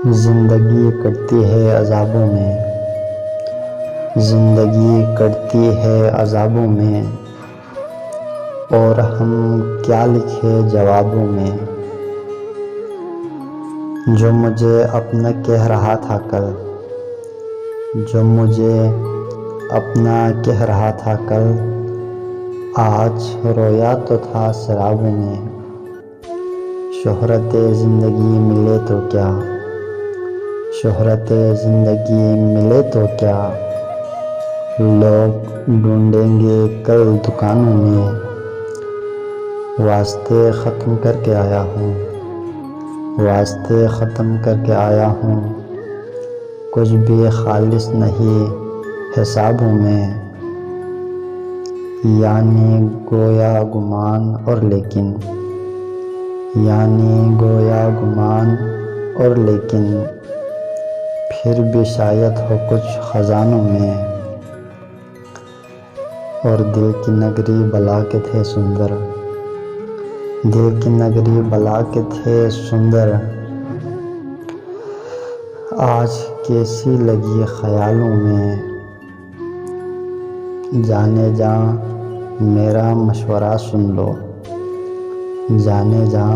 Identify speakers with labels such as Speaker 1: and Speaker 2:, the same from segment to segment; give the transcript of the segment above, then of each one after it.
Speaker 1: जिंदगी कटती है अज़ाबों में, जिंदगी कटती है अज़ाबों में, और हम क्या लिखे जवाबों में। जो मुझे अपना कह रहा था कल, जो मुझे अपना कह रहा था कल, आज रोया तो था शराबों में। शोहरत ज़िंदगी मिले तो क्या, शोहरत ज़िंदगी मिले तो क्या, लोग ढूंढेंगे कल दुकानों में। वास्ते ख़त्म करके आया हूँ, वास्ते ख़त्म करके आया हूँ, कुछ भी खालिस नहीं हिसाबों में। यानी गोया गुमान और लेकिन, यानी गोया गुमान और लेकिन, फिर भी शायद हो कुछ ख़ज़ानों में। और दिल की नगरी बला के थे सुंदर, दिल की नगरी बला के थे सुंदर, आज कैसी लगी ख़यालों में। जाने जा मेरा मशवरा सुन लो, जाने जा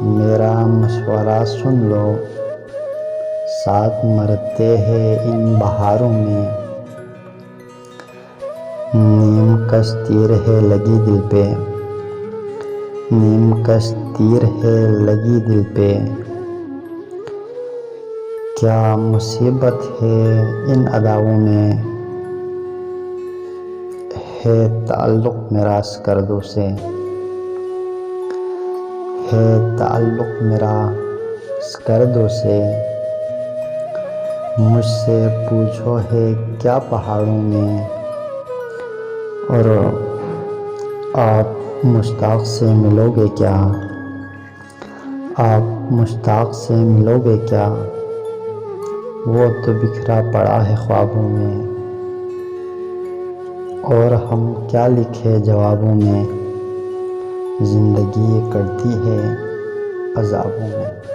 Speaker 1: मेरा मशवरा सुन लो, साथ मरते हैं इन बहारों में। नीम कश तीर है लगी दिल पे, नीम कश तीर है लगी दिल पे, क्या मुसीबत है इन अदाओं में। है ताल्लुक़ मेरा स्कर्दों से, है ताल्लुक़ मेरा स्कर्दों से, मुझसे पूछो है क्या पहाड़ों में। और आप मुश्ताक़ से मिलोगे क्या, आप मुश्ताक़ से मिलोगे क्या, वो तो बिखरा पड़ा है ख्वाबों में। और हम क्या लिखे जवाबों में, ज़िंदगी कटती है अज़ाबों में।